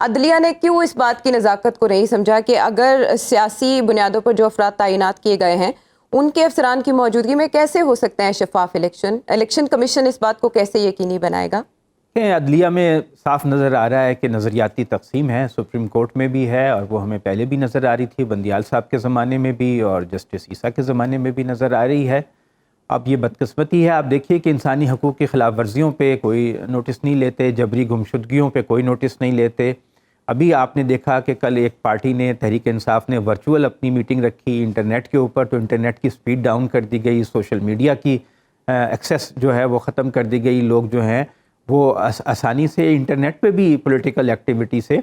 عدلیہ نے کیوں اس بات کی نزاکت کو نہیں سمجھا کہ اگر سیاسی بنیادوں پر جو افراد تعینات کیے گئے ہیں ان کے افسران کی موجودگی میں کیسے ہو سکتے ہیں شفاف الیکشن کمیشن اس بات کو کیسے یقینی بنائے گا؟ عدلیہ میں صاف نظر آ رہا ہے کہ نظریاتی تقسیم ہے، سپریم کورٹ میں بھی ہے، اور وہ ہمیں پہلے بھی نظر آ رہی تھی، بندیال صاحب کے زمانے میں بھی اور جسٹس عیسیٰ کے زمانے میں بھی نظر آ رہی ہے۔ اب یہ بدقسمتی ہے، آپ دیکھیے کہ انسانی حقوق کی خلاف ورزیوں پہ کوئی نوٹس نہیں لیتے، جبری گمشدگیوں پہ کوئی نوٹس نہیں لیتے۔ ابھی آپ نے دیکھا کہ کل ایک پارٹی نے، تحریک انصاف نے ورچوئل اپنی میٹنگ رکھی انٹرنیٹ کے اوپر، تو انٹرنیٹ کی سپیڈ ڈاؤن کر دی گئی، سوشل میڈیا کی ایکسیس جو ہے وہ ختم کر دی گئی، لوگ جو ہیں وہ آسانی سے انٹرنیٹ پہ بھی پولیٹیکل ایکٹیویٹی سے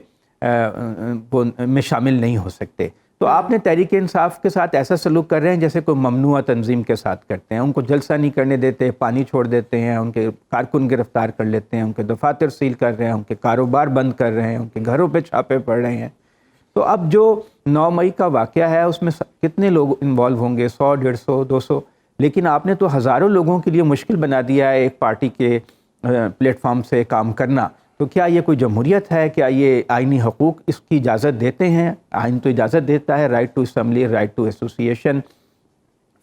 میں شامل نہیں ہو سکتے۔ تو آپ نے تحریک انصاف کے ساتھ ایسا سلوک کر رہے ہیں جیسے کوئی ممنوعہ تنظیم کے ساتھ کرتے ہیں، ان کو جلسہ نہیں کرنے دیتے، پانی چھوڑ دیتے ہیں، ان کے کارکن گرفتار کر لیتے ہیں، ان کے دفاتر سیل کر رہے ہیں، ان کے کاروبار بند کر رہے ہیں، ان کے گھروں پہ چھاپے پڑ رہے ہیں۔ تو اب جو 9 مئی کا واقعہ ہے اس میں کتنے لوگ انوالو ہوں گے؟ 100، 150، 200، لیکن آپ نے تو ہزاروں لوگوں کے لیے مشکل بنا دیا ہے ایک پارٹی کے پلیٹ فارم سے کام کرنا۔ تو کیا یہ کوئی جمہوریت ہے؟ کیا یہ آئینی حقوق اس کی اجازت دیتے ہیں؟ آئین تو اجازت دیتا ہے right to assembly, right to association,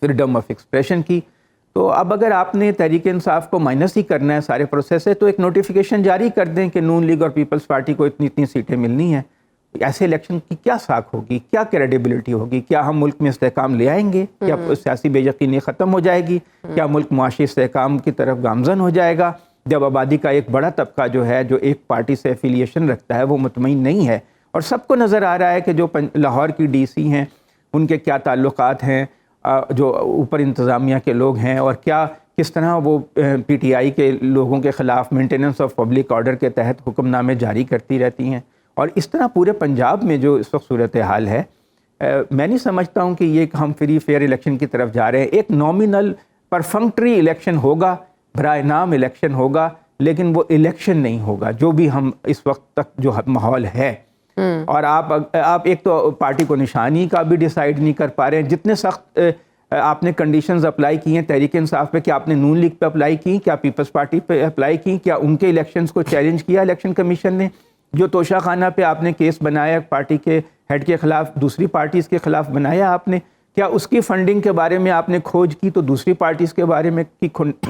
freedom of expression کی۔ تو اب اگر آپ نے تحریک انصاف کو مائنس ہی کرنا ہے سارے پروسیس سے، تو ایک نوٹیفیکیشن جاری کر دیں کہ نون لیگ اور پیپلز پارٹی کو اتنی سیٹیں ملنی ہیں۔ ایسے الیکشن کی کیا ساکھ ہوگی؟ کیا کریڈیبلٹی ہوگی؟ کیا ہم ملک میں استحکام لے آئیں گے؟ کیا سیاسی بے یقینی ختم ہو جائے گی؟ کیا ملک معاشی استحکام کی طرف گامزن ہو جائے گا جب آبادی کا ایک بڑا طبقہ جو ہے، جو ایک پارٹی سے ایفیلیشن رکھتا ہے، وہ مطمئن نہیں ہے؟ اور سب کو نظر آ رہا ہے کہ جو لاہور کی ڈی سی ہیں ان کے کیا تعلقات ہیں جو اوپر انتظامیہ کے لوگ ہیں، اور کس طرح وہ پی ٹی آئی کے لوگوں کے خلاف مینٹیننس آف پبلک آرڈر کے تحت حکم نامے جاری کرتی رہتی ہیں۔ اور اس طرح پورے پنجاب میں جو اس وقت صورتحال ہے، میں نہیں سمجھتا ہوں کہ یہ ہم فری فیئر الیکشن کی طرف جا رہے ہیں۔ ایک نامینل پرفنکٹری الیکشن ہوگا، برائے نام الیکشن ہوگا، لیکن وہ الیکشن نہیں ہوگا جو بھی ہم اس وقت تک جو ماحول ہے۔ اور آپ ایک تو پارٹی کو نشانی کا بھی ڈیسائیڈ نہیں کر پا رہے ہیں۔ جتنے سخت آپ نے کنڈیشنز اپلائی کی ہیں تحریک انصاف پہ، کیا آپ نے نون لیگ پہ اپلائی کی؟ کیا پیپلز پارٹی پہ اپلائی کی؟ کیا ان کے الیکشنز کو چیلنج کیا الیکشن کمیشن نے؟ جو توشہ خانہ پہ آپ نے کیس بنایا پارٹی کے ہیڈ کے خلاف، دوسری پارٹیز کے خلاف بنایا آپ نے، کیا اس کی فنڈنگ کے بارے میں آپ نے کھوج کی؟ تو دوسری پارٹیز کے بارے میں کی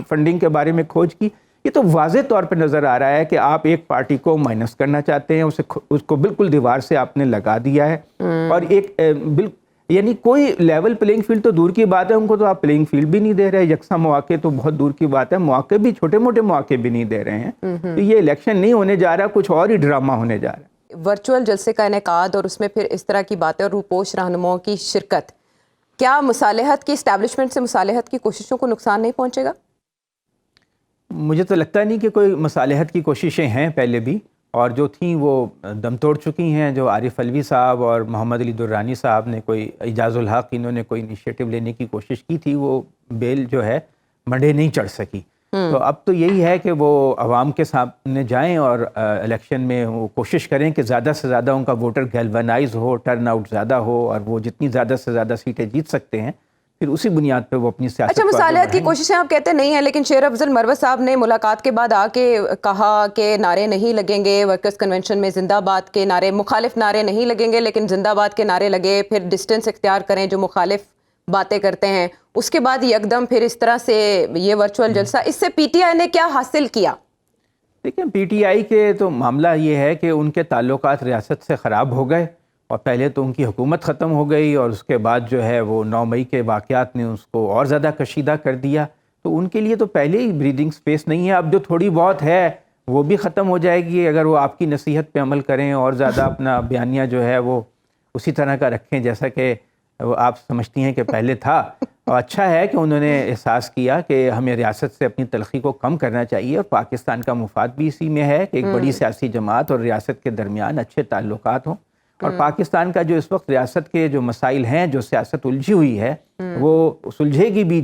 فنڈنگ کے بارے میں کھوج کی؟ یہ تو واضح طور پہ نظر آ رہا ہے کہ آپ ایک پارٹی کو مائنس کرنا چاہتے ہیں، اس کو بالکل دیوار سے آپ نے لگا دیا ہے۔ اور ایک یعنی کوئی لیول پلینگ فیلڈ تو دور کی بات ہے، ان کو تو آپ پلینگ فیلڈ بھی نہیں دے رہے، یکساں مواقع تو بہت دور کی بات ہے، مواقع بھی چھوٹے موٹے مواقع بھی نہیں دے رہے ہیں۔ تو یہ الیکشن نہیں ہونے جا رہا، کچھ اور ہی ڈرامہ ہونے جا رہا ہے۔ ورچوئل جلسے کا انعقاد اور اس میں پھر اس طرح کی باتیں اور روپوش رہنماؤں کی شرکت، کیا مصالحت کی اسٹیبلشمنٹ سے مصالحت کی کوششوں کو نقصان نہیں پہنچے گا؟ مجھے تو لگتا نہیں کہ کوئی مصالحت کی کوششیں ہیں، پہلے بھی، اور جو تھیں وہ دم توڑ چکی ہیں۔ جو عارف علوی صاحب اور محمد علی درانی صاحب نے کوئی اعجاز الحق، انہوں نے کوئی انیشیٹو لینے کی کوشش کی تھی، وہ بیل جو ہے منڈے نہیں چڑھ سکی۔ تو اب تو یہی ہے کہ وہ عوام کے سامنے جائیں اور الیکشن میں وہ کوشش کریں کہ زیادہ سے زیادہ ان کا ووٹر گیلونائز ہو، ٹرن آؤٹ زیادہ ہو، اور وہ جتنی زیادہ سے زیادہ سیٹیں جیت سکتے ہیں، پھر اسی بنیاد پہ وہ اپنی سیاست۔ اچھا، مصالحت کی کوششیں آپ کہتے نہیں ہیں، لیکن شیر افضل مروت صاحب نے ملاقات کے بعد آ کے کہا کہ نعرے نہیں لگیں گے، ورکرز کنونشن میں زندہ باد کے نعرے، مخالف نعرے نہیں لگیں گے لیکن زندہ باد کے نعرے لگے، پھر ڈسٹنس اختیار کریں جو مخالف باتیں کرتے ہیں۔ اس کے بعد یکدم پھر اس طرح سے یہ ورچوئل جلسہ، اس سے پی ٹی آئی نے کیا حاصل کیا؟ دیکھیں، پی ٹی آئی کے تو معاملہ یہ ہے کہ ان کے تعلقات ریاست سے خراب ہو گئے، اور پہلے تو ان کی حکومت ختم ہو گئی، اور اس کے بعد جو ہے وہ 9 مئی کے واقعات نے اس کو اور زیادہ کشیدہ کر دیا۔ تو ان کے لیے تو پہلے ہی بریدنگ سپیس نہیں ہے، اب جو تھوڑی بہت ہے وہ بھی ختم ہو جائے گی اگر وہ آپ کی نصیحت پہ عمل کریں، اور زیادہ اپنا بیانیہ جو ہے وہ اسی طرح کا رکھیں جیسا کہ وہ آپ سمجھتی ہیں کہ پہلے تھا۔ اور اچھا ہے کہ انہوں نے احساس کیا کہ ہمیں ریاست سے اپنی تلخی کو کم کرنا چاہیے، اور پاکستان کا مفاد بھی اسی میں ہے کہ ایک بڑی سیاسی جماعت اور ریاست کے درمیان اچھے تعلقات ہوں۔ اور پاکستان کا جو اس وقت ریاست کے جو مسائل ہیں، جو سیاست الجھی ہوئی ہے، وہ سلجھے گی بھی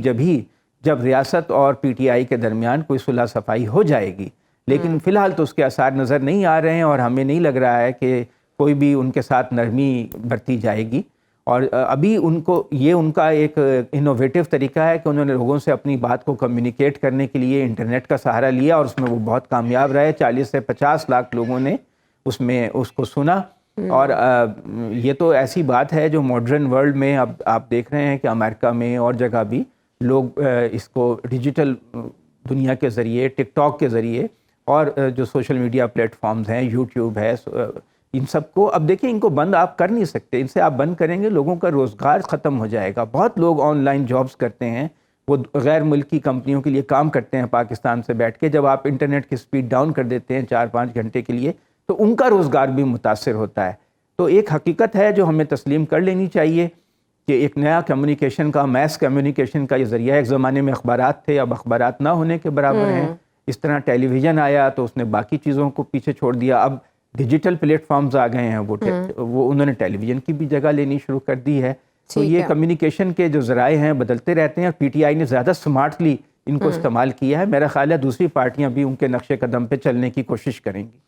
جب ریاست اور پی ٹی آئی کے درمیان کوئی صلح صفائی ہو جائے گی۔ لیکن فی الحال تو اس کے آثار نظر نہیں آ رہے ہیں، اور ہمیں نہیں لگ رہا ہے کہ کوئی بھی ان کے ساتھ نرمی برتی جائے گی۔ اور ابھی ان کا ایک انوویٹو طریقہ ہے کہ انہوں نے لوگوں سے اپنی بات کو کمیونیکیٹ کرنے کے لیے انٹرنیٹ کا سہارا لیا، اور اس میں وہ بہت کامیاب رہے۔ 40 سے 50 لاکھ لوگوں نے اس میں اس کو سنا. اور یہ تو ایسی بات ہے جو ماڈرن ورلڈ میں اب آپ دیکھ رہے ہیں کہ امریکہ میں اور جگہ بھی لوگ اس کو ڈیجیٹل دنیا کے ذریعے ٹک ٹاک کے ذریعے اور جو سوشل میڈیا پلیٹ فارمز ہیں یوٹیوب ہے ان سب کو اب دیکھیں ان کو بند آپ کر نہیں سکتے. ان سے آپ بند کریں گے لوگوں کا روزگار ختم ہو جائے گا. بہت لوگ آن لائن جابز کرتے ہیں, وہ غیر ملکی کمپنیوں کے لیے کام کرتے ہیں پاکستان سے بیٹھ کے. جب آپ انٹرنیٹ کی سپیڈ ڈاؤن کر دیتے ہیں 4-5 گھنٹے کے لیے تو ان کا روزگار بھی متاثر ہوتا ہے. تو ایک حقیقت ہے جو ہمیں تسلیم کر لینی چاہیے کہ ایک نیا کمیونیکیشن کا میس کمیونیکیشن کا یہ ذریعہ ہے. ایک زمانے میں اخبارات تھے, اب اخبارات نہ ہونے کے برابر ہیں. اس طرح ٹیلی ویژن آیا تو اس نے باقی چیزوں کو پیچھے چھوڑ دیا. اب ڈیجیٹل پلیٹ فارمز آ گئے ہیں, وہ انہوں نے ٹیلی ویژن کی بھی جگہ لینی شروع کر دی ہے. تو یہ کمیونیکیشن کے جو ذرائع ہیں بدلتے رہتے ہیں. پی ٹی آئی نے زیادہ سمارٹلی ان کو استعمال کیا ہے. میرا خیال ہے دوسری پارٹیاں بھی ان کے نقش قدم پہ چلنے کی کوشش کریں گی.